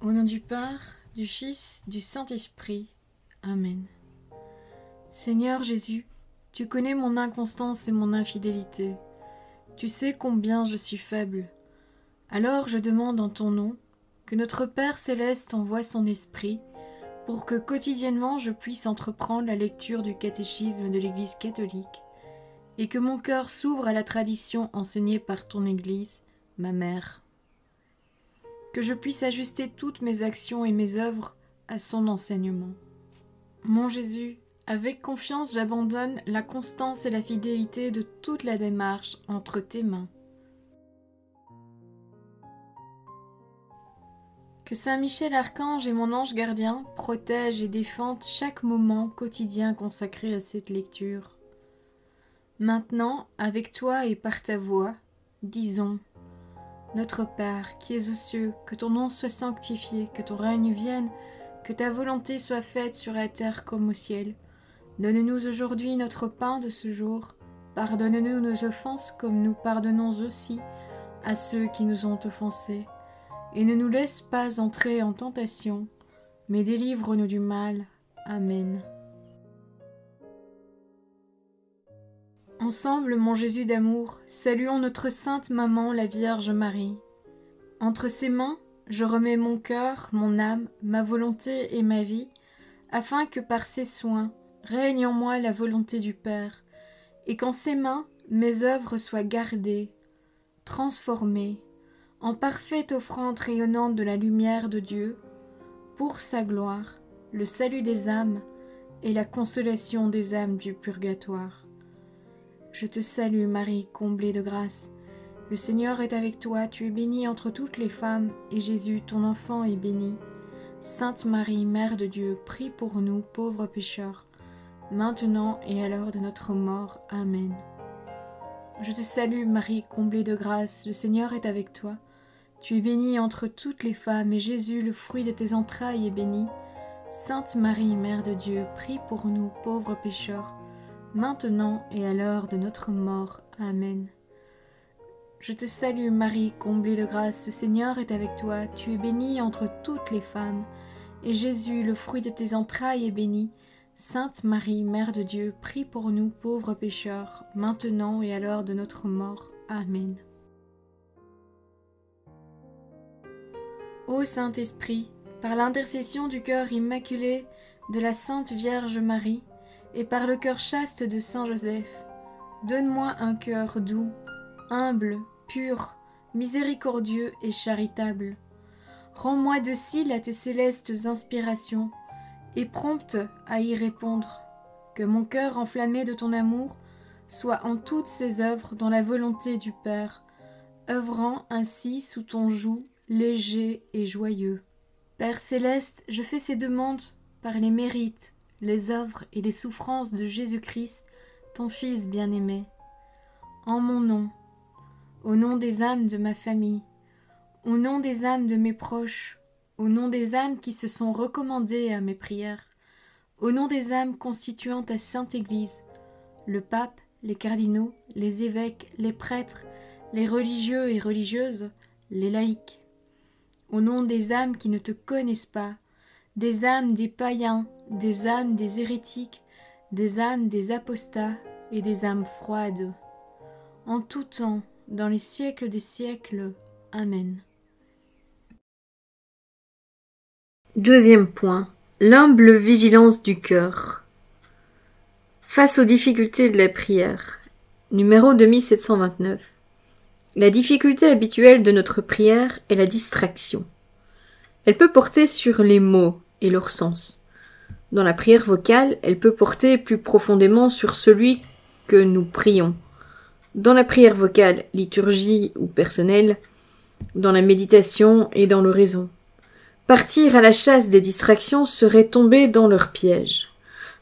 Au nom du Père, du Fils, du Saint-Esprit. Amen. Seigneur Jésus, tu connais mon inconstance et mon infidélité. Tu sais combien je suis faible. Alors je demande en ton nom que notre Père céleste envoie son Esprit pour que quotidiennement je puisse entreprendre la lecture du catéchisme de l'Église catholique et que mon cœur s'ouvre à la tradition enseignée par ton Église, ma mère. Que je puisse ajuster toutes mes actions et mes œuvres à son enseignement. Mon Jésus, avec confiance j'abandonne la constance et la fidélité de toute la démarche entre tes mains. Que Saint Michel Archange et mon ange gardien protègent et défendent chaque moment quotidien consacré à cette lecture. Maintenant, avec toi et par ta voix, disons: Notre Père, qui es aux cieux, que ton nom soit sanctifié, que ton règne vienne, que ta volonté soit faite sur la terre comme au ciel. Donne-nous aujourd'hui notre pain de ce jour. Pardonne-nous nos offenses comme nous pardonnons aussi à ceux qui nous ont offensés. Et ne nous laisse pas entrer en tentation, mais délivre-nous du mal. Amen. Ensemble, mon Jésus d'amour, saluons notre sainte maman, la Vierge Marie. Entre ses mains, je remets mon cœur, mon âme, ma volonté et ma vie, afin que par ses soins règne en moi la volonté du Père, et qu'en ses mains mes œuvres soient gardées, transformées, en parfaite offrande rayonnante de la lumière de Dieu, pour sa gloire, le salut des âmes et la consolation des âmes du purgatoire. Je te salue Marie, comblée de grâce. Le Seigneur est avec toi, tu es bénie entre toutes les femmes, et Jésus, ton enfant, est béni. Sainte Marie, Mère de Dieu, prie pour nous, pauvres pécheurs, maintenant et à l'heure de notre mort. Amen. Je te salue Marie, comblée de grâce, le Seigneur est avec toi. Tu es bénie entre toutes les femmes, et Jésus, le fruit de tes entrailles, est béni. Sainte Marie, Mère de Dieu, prie pour nous, pauvres pécheurs, maintenant et à l'heure de notre mort. Amen. Je te salue Marie, comblée de grâce, le Seigneur est avec toi, tu es bénie entre toutes les femmes, et Jésus, le fruit de tes entrailles, est béni. Sainte Marie, Mère de Dieu, prie pour nous pauvres pécheurs, maintenant et à l'heure de notre mort. Amen. Ô Saint-Esprit, par l'intercession du cœur immaculé de la Sainte Vierge Marie, et par le cœur chaste de Saint Joseph, donne-moi un cœur doux, humble, pur, miséricordieux et charitable. Rends-moi docile à tes célestes inspirations, et prompte à y répondre. Que mon cœur enflammé de ton amour soit en toutes ses œuvres dans la volonté du Père, œuvrant ainsi sous ton joug léger et joyeux. Père céleste, je fais ces demandes par les mérites, les œuvres et les souffrances de Jésus-Christ, ton Fils bien-aimé. En mon nom, au nom des âmes de ma famille, au nom des âmes de mes proches, au nom des âmes qui se sont recommandées à mes prières, au nom des âmes constituant ta Sainte Église, le pape, les cardinaux, les évêques, les prêtres, les religieux et religieuses, les laïcs, au nom des âmes qui ne te connaissent pas, des âmes des païens, des âmes des hérétiques, des âmes des apostats et des âmes froides. En tout temps, dans les siècles des siècles. Amen. Deuxième point, l'humble vigilance du cœur. Face aux difficultés de la prière. Numéro 2729. La difficulté habituelle de notre prière est la distraction. Elle peut porter sur les mots et leur sens. Dans la prière vocale, elle peut porter plus profondément sur celui que nous prions. Dans la prière vocale, liturgie ou personnelle, dans la méditation et dans l'oraison. Partir à la chasse des distractions serait tomber dans leur piège.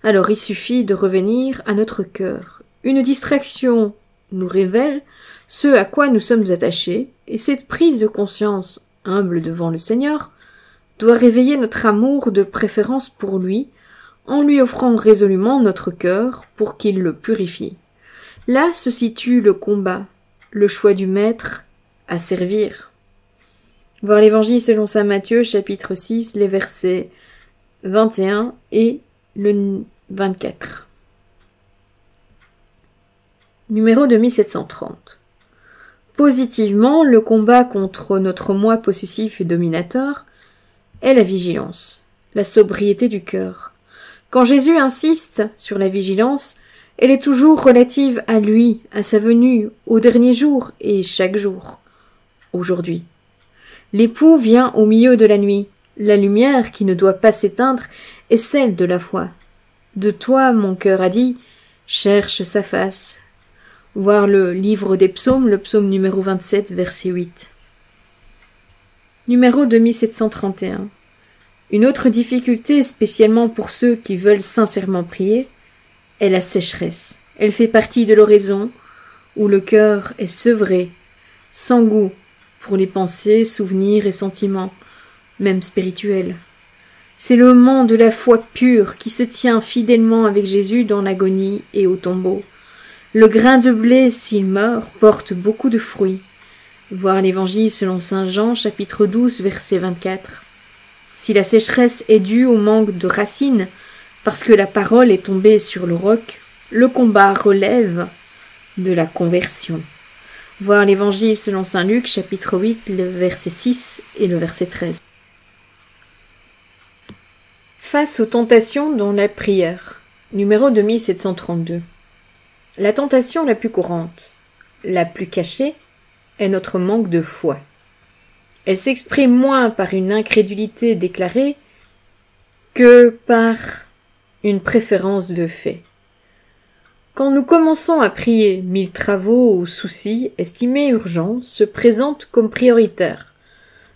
Alors il suffit de revenir à notre cœur. Une distraction nous révèle ce à quoi nous sommes attachés, et cette prise de conscience, humble devant le Seigneur, doit réveiller notre amour de préférence pour lui, en lui offrant résolument notre cœur pour qu'il le purifie. Là se situe le combat, le choix du maître à servir. Voir l'Évangile selon saint Matthieu, chapitre 6, les versets 21 et le 24. Numéro 2730. Positivement, le combat contre notre moi possessif et dominateur est la vigilance, la sobriété du cœur. Quand Jésus insiste sur la vigilance, elle est toujours relative à lui, à sa venue, au dernier jour et chaque jour. Aujourd'hui. L'époux vient au milieu de la nuit. La lumière qui ne doit pas s'éteindre est celle de la foi. De toi, mon cœur a dit, cherche sa face. Voir le livre des psaumes, le psaume numéro 27, verset 8. Numéro 2731. Une autre difficulté, spécialement pour ceux qui veulent sincèrement prier, est la sécheresse. Elle fait partie de l'oraison, où le cœur est sevré, sans goût, pour les pensées, souvenirs et sentiments, même spirituels. C'est le moment de la foi pure qui se tient fidèlement avec Jésus dans l'agonie et au tombeau. Le grain de blé, s'il meurt, porte beaucoup de fruits. Voir l'Évangile selon saint Jean, chapitre 12, verset 24. Si la sécheresse est due au manque de racines, parce que la parole est tombée sur le roc, le combat relève de la conversion. Voir l'Évangile selon saint Luc, chapitre 8, le verset 6 et le verset 13. Face aux tentations dans la prière. Numéro 2732. La tentation la plus courante, la plus cachée, est notre manque de foi. Elle s'exprime moins par une incrédulité déclarée que par une préférence de fait. Quand nous commençons à prier, 1000 travaux ou soucis, estimés urgents, se présentent comme prioritaires.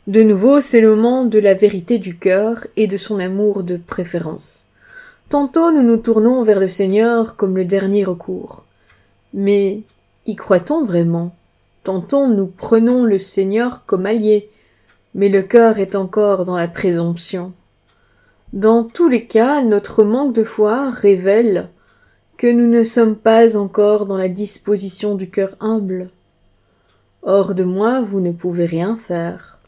De nouveau, c'est le moment de la vérité du cœur et de son amour de préférence. Tantôt nous nous tournons vers le Seigneur comme le dernier recours. Mais y croit-on vraiment? Tantôt nous prenons le Seigneur comme allié, mais le cœur est encore dans la présomption. Dans tous les cas, notre manque de foi révèle que nous ne sommes pas encore dans la disposition du cœur humble. Hors de moi, vous ne pouvez rien faire.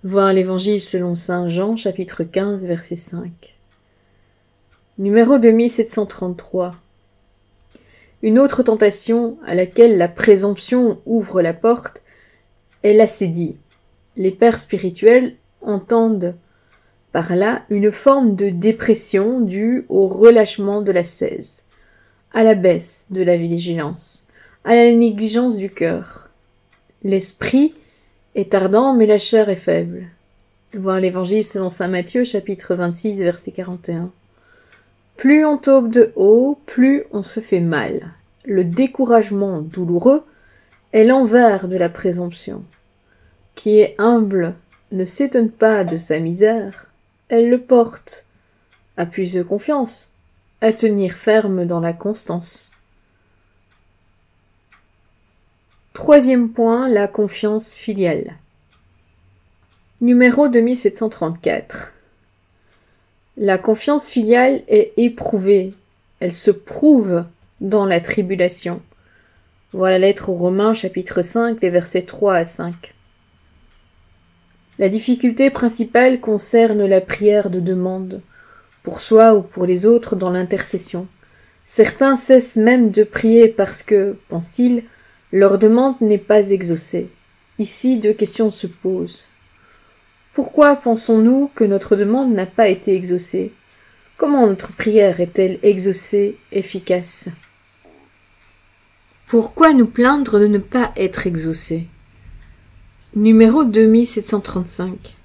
Voir l'Évangile selon saint Jean, chapitre 15, verset 5. Numéro 2733. Une autre tentation à laquelle la présomption ouvre la porte est l'assédie. Les pères spirituels entendent par là une forme de dépression due au relâchement de l'ascèse, à la baisse de la vigilance, à la négligence du cœur. L'esprit est ardent, mais la chair est faible. Voir l'Évangile selon saint Matthieu, chapitre 26, verset 41. Plus on tombe de haut, plus on se fait mal. Le découragement douloureux est l'envers de la présomption. Qui est humble ne s'étonne pas de sa misère, elle le porte à plus de confiance, à tenir ferme dans la constance. Troisième point, la confiance filiale. Numéro 2734. La confiance filiale est éprouvée, elle se prouve dans la tribulation. Voilà la lettre aux Romains, chapitre 5, les versets 3 à 5. La difficulté principale concerne la prière de demande, pour soi ou pour les autres dans l'intercession. Certains cessent même de prier parce que, pensent-ils, leur demande n'est pas exaucée. Ici, deux questions se posent. Pourquoi pensons-nous que notre demande n'a pas été exaucée? Comment notre prière est-elle exaucée, efficace? Pourquoi nous plaindre de ne pas être exaucés? Numéro 2735.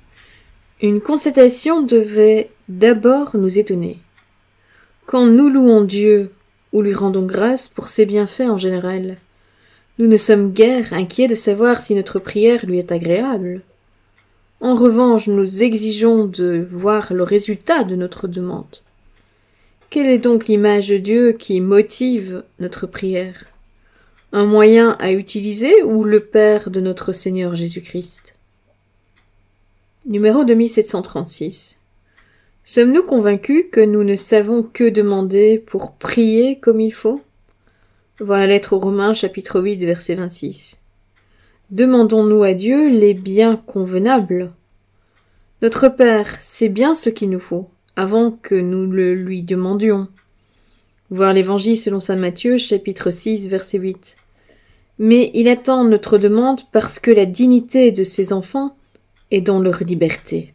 Une constatation devait d'abord nous étonner. Quand nous louons Dieu ou lui rendons grâce pour ses bienfaits en général, nous ne sommes guère inquiets de savoir si notre prière lui est agréable. En revanche, nous exigeons de voir le résultat de notre demande. Quelle est donc l'image de Dieu qui motive notre prière? Un moyen à utiliser ou le Père de notre Seigneur Jésus-Christ? Numéro 2736. Sommes-nous convaincus que nous ne savons que demander pour prier comme il faut? Voir la lettre aux Romains, chapitre 8, verset 26. Demandons-nous à Dieu les biens convenables. Notre Père sait bien ce qu'il nous faut, avant que nous le lui demandions. Voir l'Évangile selon saint Matthieu, chapitre 6, verset 8. Mais il attend notre demande parce que la dignité de ses enfants est dans leur liberté.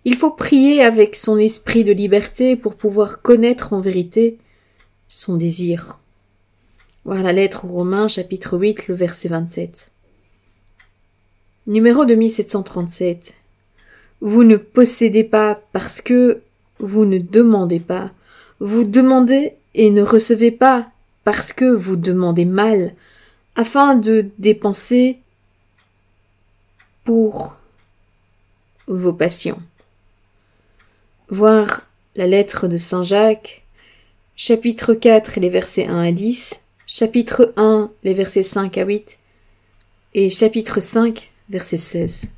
Il faut prier avec son esprit de liberté pour pouvoir connaître en vérité son désir. Voir la lettre aux Romains, chapitre 8, le verset 27. Numéro 2737. Vous ne possédez pas parce que vous ne demandez pas. Vous demandez et ne recevez pas parce que vous demandez mal, afin de dépenser pour vos passions. Voir la lettre de saint Jacques, chapitre 4, les versets 1 à 10, chapitre 1, les versets 5 à 8, et chapitre 5, verset 16.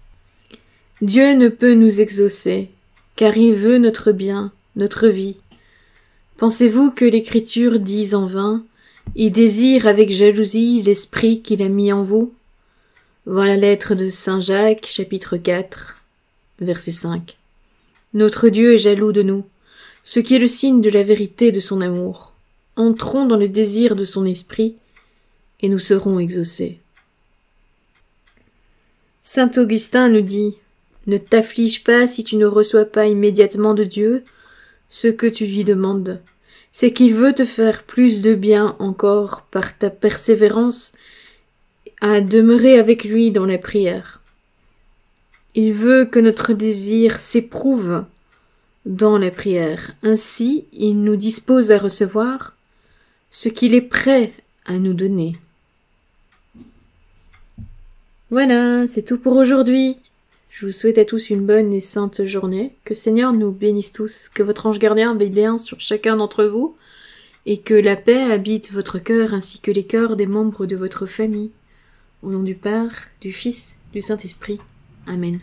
Dieu ne peut nous exaucer, car il veut notre bien, notre vie. Pensez-vous que l'Écriture dise en vain « Il désire avec jalousie l'esprit qu'il a mis en vous » Voilà la lettre de saint Jacques, chapitre 4, verset 5. Notre Dieu est jaloux de nous, ce qui est le signe de la vérité de son amour. Entrons dans le désir de son esprit, et nous serons exaucés. Saint Augustin nous dit « Ne t'afflige pas si tu ne reçois pas immédiatement de Dieu ce que tu lui demandes. C'est qu'il veut te faire plus de bien encore par ta persévérance à demeurer avec lui dans la prière. Il veut que notre désir s'éprouve dans la prière. Ainsi, il nous dispose à recevoir ce qu'il est prêt à nous donner. » Voilà, c'est tout pour aujourd'hui. Je vous souhaite à tous une bonne et sainte journée. Que le Seigneur nous bénisse tous, que votre ange gardien veille bien sur chacun d'entre vous, et que la paix habite votre cœur ainsi que les cœurs des membres de votre famille. Au nom du Père, du Fils, du Saint-Esprit. Amen.